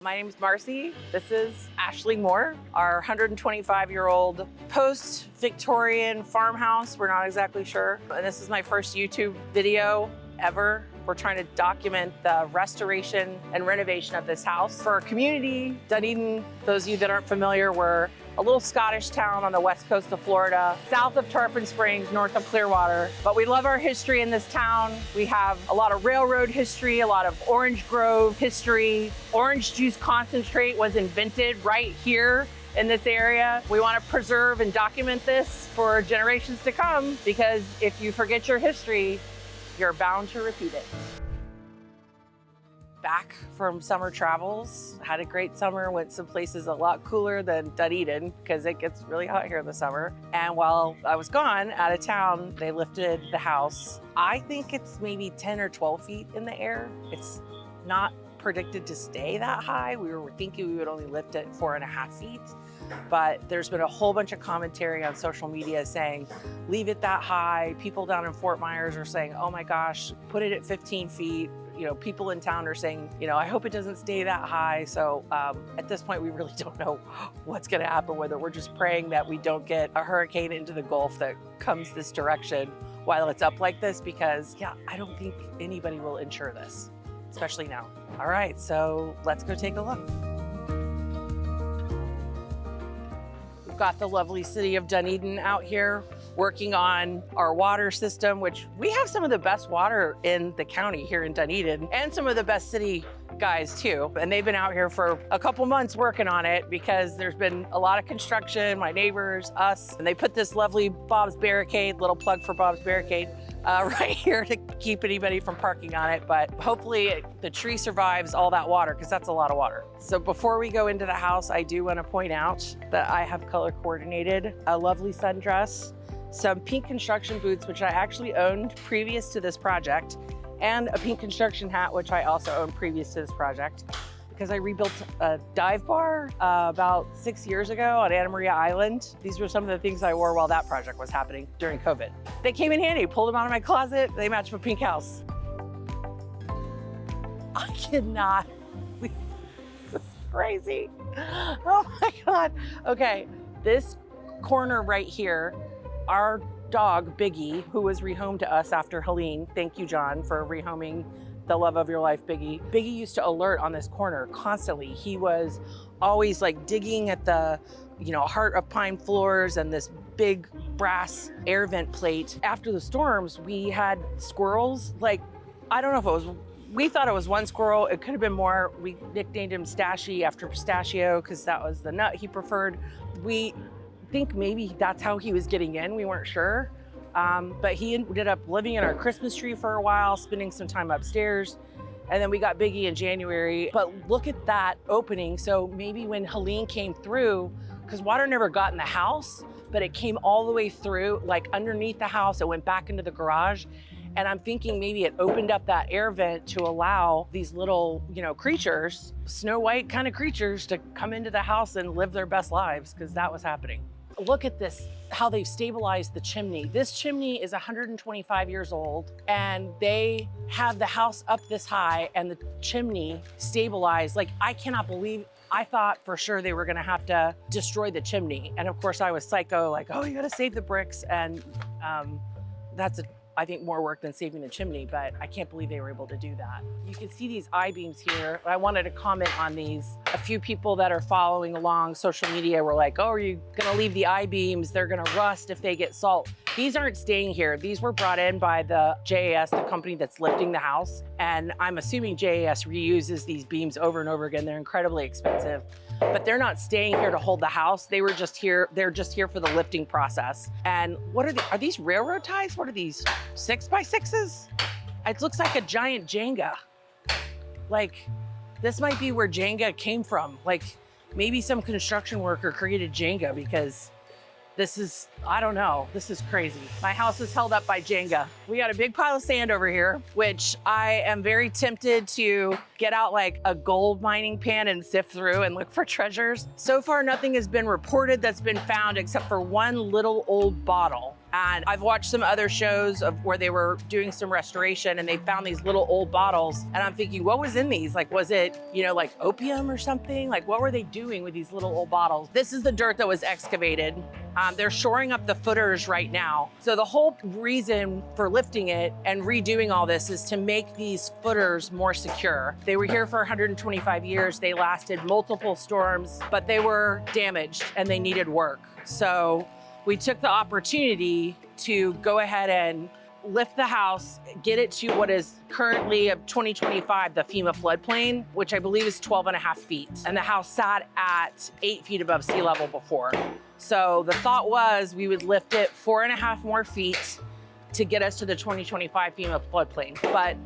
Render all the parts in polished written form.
My name is Marci. This is Aisling Mór, our 125-year-old post-Victorian farmhouse. We're not exactly sure. And this is my first YouTube video ever. We're trying to document the restoration and renovation of this house. For our community, Dunedin, those of you that aren't familiar, we're a little Scottish town on the west coast of Florida, south of Tarpon Springs, north of Clearwater. But we love our history in this town. We have a lot of railroad history, a lot of orange grove history. Orange juice concentrate was invented right here in this area. We want to preserve and document this for generations to come, because if you forget your history, you're bound to repeat it. Back from summer travels, had a great summer, went some places a lot cooler than Dunedin because it gets really hot here in the summer. And while I was gone out of town, they lifted the house. I think it's maybe 10 or 12 feet in the air. It's not predicted to stay that high. We were thinking we would only lift it 4.5 feet. But there's been a whole bunch of commentary on social media saying, leave it that high. People down in Fort Myers are saying, oh my gosh, put it at 15 feet. You know, people in town are saying, you know, I hope it doesn't stay that high. So at this point, we really don't know what's gonna happen with it. We're just praying that we don't get a hurricane into the Gulf that comes this direction while it's up like this, because yeah, I don't think anybody will insure this, especially now. All right, so let's go take a look. Got the lovely city of Dunedin out here working on our water system, which we have some of the best water in the county here in Dunedin, and some of the best city guys too. And they've been out here for a couple months working on it because there's been a lot of construction, my neighbors, us, and they put this lovely Bob's Barricade, little plug for Bob's Barricade, right here to keep anybody from parking on it. But hopefully the tree survives all that water, because that's a lot of water. So before we go into the house, I do want to point out that I have color coordinated a lovely sundress, some pink construction boots, which I actually owned previous to this project, and a pink construction hat, which I also owned previous to this project, because I rebuilt a dive bar about 6 years ago on Anna Maria Island. These were some of the things I wore while that project was happening during COVID. They came in handy, pulled them out of my closet. They match my pink house. I cannot, this is crazy. Oh my God. Okay, this corner right here, our dog, Biggie, who was rehomed to us after Helene. Thank you, John, for rehoming the love of your life, Biggie. Biggie used to alert on this corner constantly. He was always like digging at the, you know, heart of pine floors and this big brass air vent plate. After the storms, we had squirrels. Like, I don't know if it was, we thought it was one squirrel. It could have been more. We nicknamed him Stashy after pistachio because that was the nut he preferred. We think maybe that's how he was getting in. We weren't sure. But he ended up living in our Christmas tree for a while, spending some time upstairs. And then we got Biggie in January. But look at that opening. So maybe when Helene came through, because water never got in the house, but it came all the way through, like underneath the house, it went back into the garage. And I'm thinking maybe it opened up that air vent to allow these little, you know, creatures, Snow White kind of creatures, to come into the house and live their best lives, because that was happening. Look at this, how they've stabilized the chimney. This chimney is 125 years old, and they have the house up this high and the chimney stabilized. Like, I cannot believe, I thought for sure they were gonna have to destroy the chimney. And of course I was psycho, like, oh, you gotta save the bricks. And that's I think more work than saving the chimney, but I can't believe they were able to do that. You can see these I-beams here. I wanted to comment on these. A few people that are following along social media were like, oh, are you gonna leave the I-beams? They're gonna rust if they get salt. These aren't staying here. These were brought in by the JAS, the company that's lifting the house. And I'm assuming JAS reuses these beams over and over again. They're incredibly expensive, but they're not staying here to hold the house. They were just here, they're just here for the lifting process. And what are these railroad ties? What are these, 6x6s? It looks like a giant Jenga. Like, this might be where Jenga came from. Like, maybe some construction worker created Jenga, because this is, I don't know, this is crazy. My house is held up by Jenga. We got a big pile of sand over here, which I am very tempted to get out like a gold mining pan and sift through and look for treasures. So far, nothing has been reported that's been found except for one little old bottle. And I've watched some other shows of where they were doing some restoration and they found these little old bottles. And I'm thinking, what was in these? Like, was it, you know, like opium or something? Like, what were they doing with these little old bottles? This is the dirt that was excavated. They're shoring up the footers right now. So the whole reason for lifting it and redoing all this is to make these footers more secure. They were here for 125 years. They lasted multiple storms, but they were damaged and they needed work. So we took the opportunity to go ahead and lift the house, get it to what is currently of 2025, the FEMA floodplain, which I believe is 12.5 feet. And the house sat at 8 feet above sea level before. So the thought was we would lift it 4.5 more feet to get us to the 2025 FEMA floodplain. But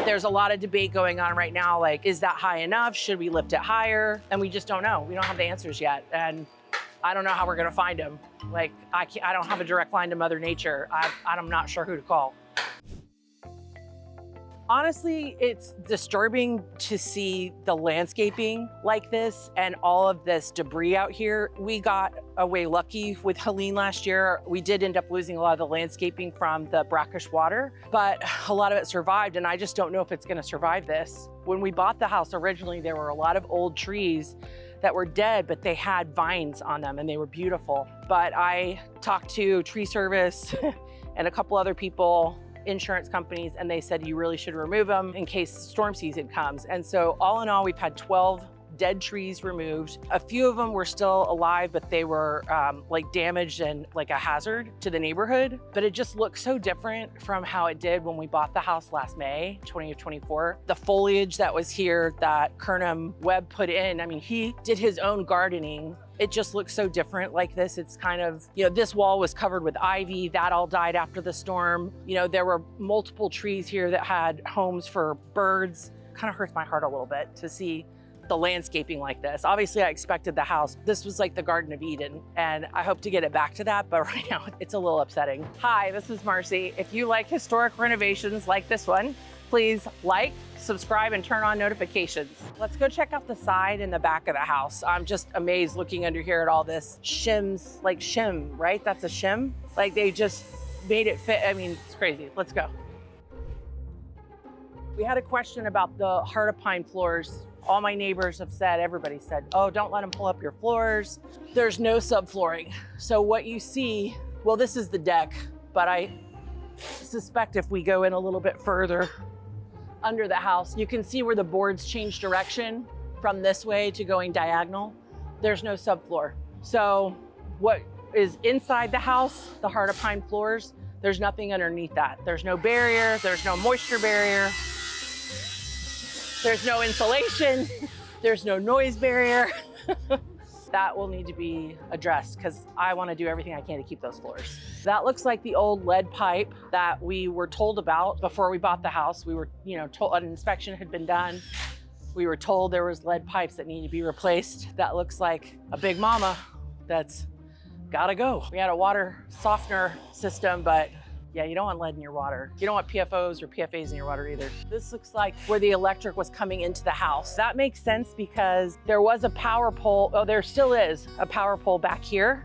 there's a lot of debate going on right now, like, is that high enough? Should we lift it higher? And we just don't know. We don't have the answers yet. And I don't know how we're gonna find them. Like, I don't have a direct line to Mother Nature. I'm not sure who to call. Honestly, it's disturbing to see the landscaping like this and all of this debris out here. We got away lucky with Helene last year. We did end up losing a lot of the landscaping from the brackish water, but a lot of it survived, and I just don't know if it's gonna survive this. When we bought the house originally, there were a lot of old trees that were dead, but they had vines on them and they were beautiful. But I talked to tree service and a couple other people, insurance companies, and they said you really should remove them in case storm season comes. And so all in all, we've had 12 dead trees removed. A few of them were still alive, but they were like damaged and like a hazard to the neighborhood. But it just looks so different from how it did when we bought the house last May, 2024. The foliage that was here that Webb put in, I mean, he did his own gardening. It just looks so different like this. It's kind of, you know, this wall was covered with ivy. That all died after the storm. You know, there were multiple trees here that had homes for birds. Kind of hurts my heart a little bit to see the landscaping like this. Obviously, I expected the house. This was like the Garden of Eden, and I hope to get it back to that, but right now it's a little upsetting. Hi, this is Marci. If you like historic renovations like this one, please like, subscribe, and turn on notifications. Let's go check out the side and the back of the house. I'm just amazed looking under here at all this shims, like shim, right? That's a shim? Like they just made it fit. I mean, it's crazy. Let's go. We had a question about the heart of pine floors. All my neighbors have said, everybody said, oh, don't let them pull up your floors. There's no subflooring. So what you see, well, this is the deck, but I suspect if we go in a little bit further under the house, you can see where the boards change direction from this way to going diagonal. There's no subfloor. So what is inside the house, the heart of pine floors, there's nothing underneath that. There's no barrier, there's no moisture barrier. There's no insulation, there's no noise barrier. That will need to be addressed because I want to do everything I can to keep those floors. That looks like the old lead pipe that we were told about before we bought the house. We were, you know, told an inspection had been done. We were told there was lead pipes that need to be replaced. That looks like a big mama that's gotta go. We had a water softener system, but yeah, you don't want lead in your water. You don't want PFOs or PFAs in your water either. This looks like where the electric was coming into the house. That makes sense because there was a power pole, oh, there still is a power pole back here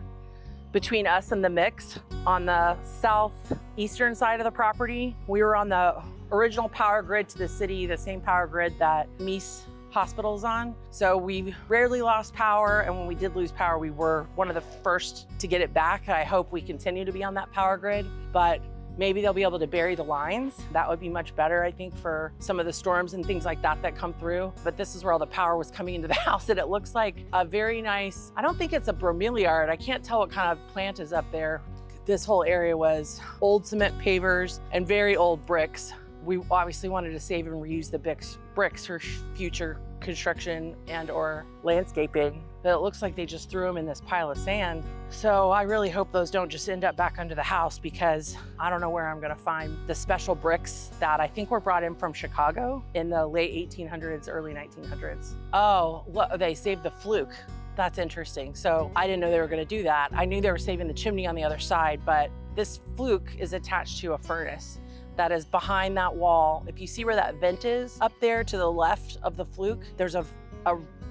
between us and the mix on the southeastern side of the property. We were on the original power grid to the city, the same power grid that Meese Hospital's on. So we rarely lost power, and when we did lose power, we were one of the first to get it back. I hope we continue to be on that power grid, but maybe they'll be able to bury the lines. That would be much better, I think, for some of the storms and things like that that come through. But this is where all the power was coming into the house, and it looks like a very nice, I don't think it's a bromeliad. I can't tell what kind of plant is up there. This whole area was old cement pavers and very old bricks. We obviously wanted to save and reuse the bricks for future construction and or landscaping, but it looks like they just threw them in this pile of sand. So I really hope those don't just end up back under the house, because I don't know where I'm gonna find the special bricks that I think were brought in from Chicago in the late 1800s, early 1900s. Oh, look, they saved the fluke. That's interesting. So I didn't know they were gonna do that. I knew they were saving the chimney on the other side, but this fluke is attached to a furnace that is behind that wall. If you see where that vent is up there to the left of the fluke, there's a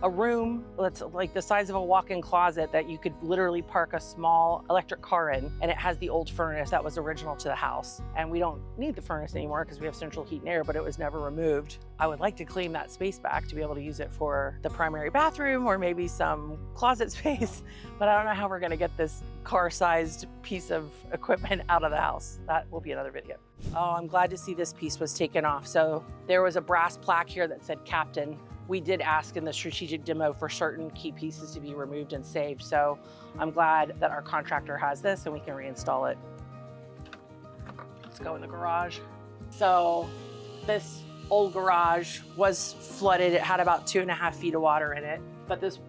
a room that's like the size of a walk-in closet that you could literally park a small electric car in, and it has the old furnace that was original to the house. And we don't need the furnace anymore because we have central heat and air, but it was never removed. I would like to claim that space back to be able to use it for the primary bathroom or maybe some closet space, but I don't know how we're gonna get this car-sized piece of equipment out of the house. That will be another video. Oh, I'm glad to see this piece was taken off. So there was a brass plaque here that said Captain. We did ask in the strategic demo for certain key pieces to be removed and saved. So I'm glad that our contractor has this and we can reinstall it. Let's go in the garage. So this old garage was flooded. It had about 2.5 feet of water in it, but this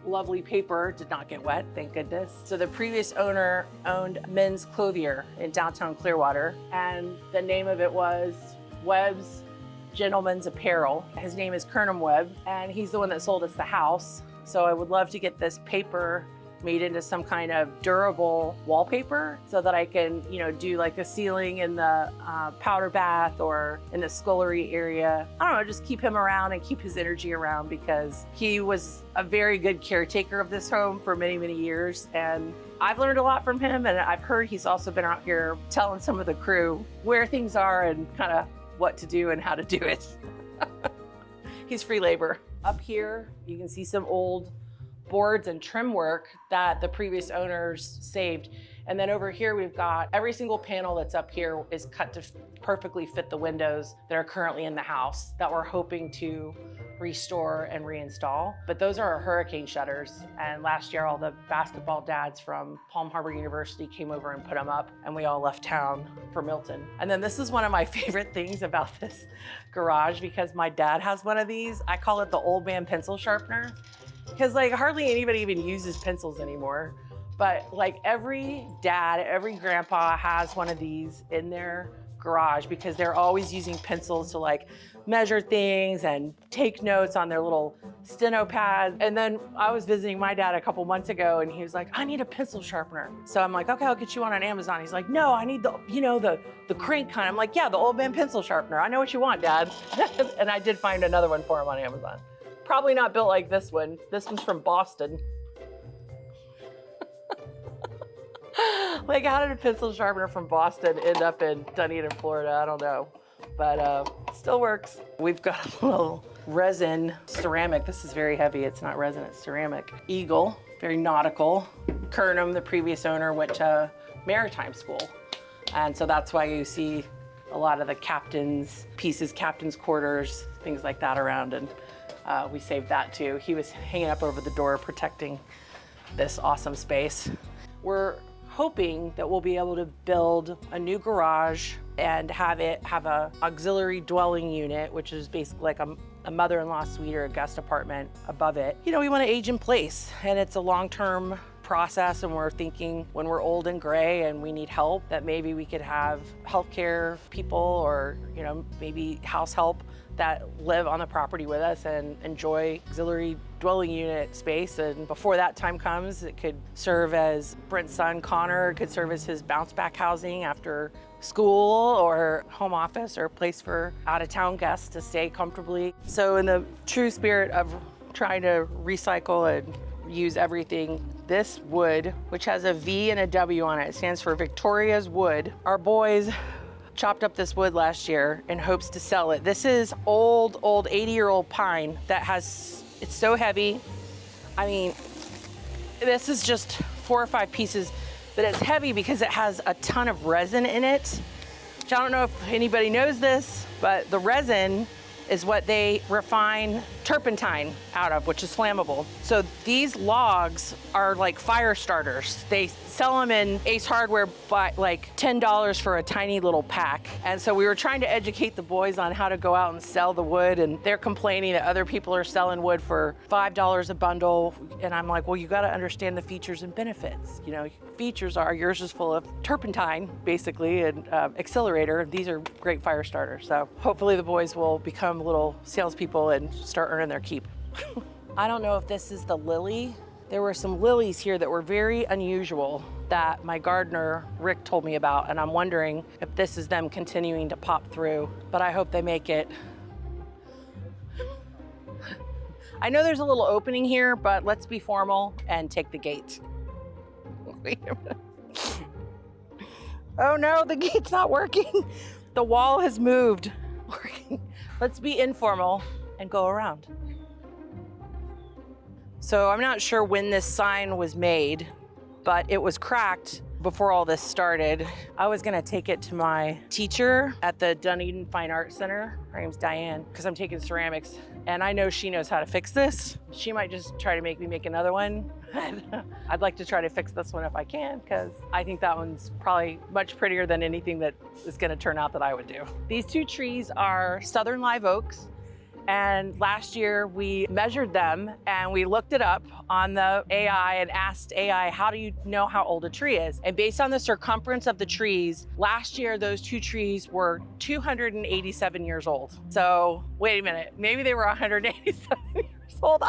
lovely paper did not get wet, thank goodness. So the previous owner owned men's clothier in downtown Clearwater, and the name of it was Webb's Gentleman's Apparel. His name is Webb, and he's the one that sold us the house. So I would love to get this paper made into some kind of durable wallpaper so that I can, do like a ceiling in the powder bath or in the scullery area. I don't know, just keep him around and keep his energy around, because he was a very good caretaker of this home for many, many years. And I've learned a lot from him, and I've heard he's also been out here telling some of the crew where things are and kind of what to do and how to do it. He's free labor. Up here, you can see some old boards and trim work that the previous owners saved. And then over here, we've got every single panel that's up here is cut to perfectly fit the windows that are currently in the house that we're hoping to restore and reinstall. But those are our hurricane shutters. And last year, all the basketball dads from Palm Harbor University came over and put them up, and we all left town for Milton. And then this is one of my favorite things about this garage, because my dad has one of these. I call it the old man pencil sharpener, because like hardly anybody even uses pencils anymore. But like every dad, every grandpa has one of these in their garage, because they're always using pencils to like measure things and take notes on their little steno pads. And then I was visiting my dad a couple months ago, and he was like, I need a pencil sharpener. So I'm like, okay, I'll get you one on Amazon. He's like, no, I need the, the crank kind. I'm like, yeah, the old man pencil sharpener. I know what you want, Dad. And I did find another one for him on Amazon. Probably not built like this one. This one's from Boston. Like, how did a pencil sharpener from Boston end up in Dunedin, Florida? I don't know, but still works. We've got a little resin ceramic. This is very heavy. It's not resin, it's ceramic. Eagle, very nautical. Kernum, the previous owner, went to maritime school. And so that's why you see a lot of the captain's pieces, captain's quarters, things like that around. And we saved that too. He was hanging up over the door protecting this awesome space. We're hoping that we'll be able to build a new garage and have it have a auxiliary dwelling unit, which is basically like a mother-in-law suite or a guest apartment above it. We want to age in place, and it's a long-term process, and we're thinking when we're old and gray and we need help, that maybe we could have healthcare people or maybe house help that live on the property with us and enjoy auxiliary dwelling unit space. And before that time comes, it could serve as Brent's son, Connor, could serve as his bounce back housing after school, or home office, or a place for out-of-town guests to stay comfortably. So in the true spirit of trying to recycle and use everything, this wood, which has a V and a W on it, stands for Victoria's Wood. Our boys chopped up this wood last year in hopes to sell it. This is old 80-year-old pine that it's so heavy. I mean, this is just 4 or 5 pieces, but it's heavy because it has a ton of resin in it. Which I don't know if anybody knows this, but the resin is what they refine turpentine out of, which is flammable. So these logs are like fire starters. They sell them in Ace Hardware by like $10 for a tiny little pack. And so we were trying to educate the boys on how to go out and sell the wood, and they're complaining that other people are selling wood for $5 a bundle. And I'm like, well, you gotta understand the features and benefits. Features are, yours is full of turpentine, basically, and accelerator. These are great fire starters. So hopefully the boys will become little salespeople and start earning their keep. I don't know if this is the lily. There were some lilies here that were very unusual that my gardener, Rick, told me about, and I'm wondering if this is them continuing to pop through, but I hope they make it. I know there's a little opening here, but let's be formal and take the gate. Wait a minute. Oh no, the gate's not working. The wall has moved. Let's be informal and go around. So I'm not sure when this sign was made, but it was cracked before all this started. I was gonna take it to my teacher at the Dunedin Fine Arts Center. Her name's Diane, because I'm taking ceramics, and I know she knows how to fix this. She might just try to make me make another one. I'd like to try to fix this one if I can, because I think that one's probably much prettier than anything that is gonna turn out that I would do. These two trees are southern live oaks. And last year we measured them and we looked it up on the AI and asked AI, how do you know how old a tree is? And based on the circumference of the trees, last year those two trees were 287 years old. So wait a minute, maybe they were 187 years old.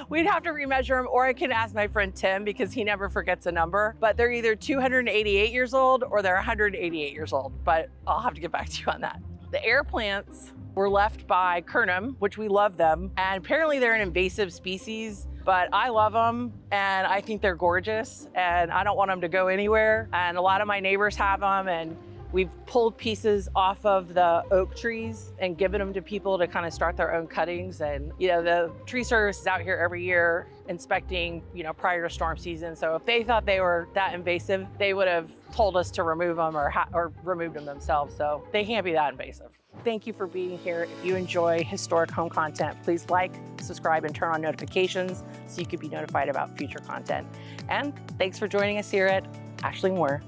We'd have to remeasure them, or I can ask my friend Tim because he never forgets a number. But they're either 288 years old or they're 188 years old. But I'll have to get back to you on that. The air plants were left by Kernum, which we love them. And apparently they're an invasive species, but I love them and I think they're gorgeous and I don't want them to go anywhere. And a lot of my neighbors have them, and we've pulled pieces off of the oak trees and given them to people to kind of start their own cuttings. And you know, the tree service is out here every year inspecting, you know, prior to storm season. So if they thought they were that invasive, they would have told us to remove them or removed them themselves. So they can't be that invasive. Thank you for being here. If you enjoy historic home content, please like, subscribe, and turn on notifications so you can be notified about future content. And thanks for joining us here at Aisling Mór.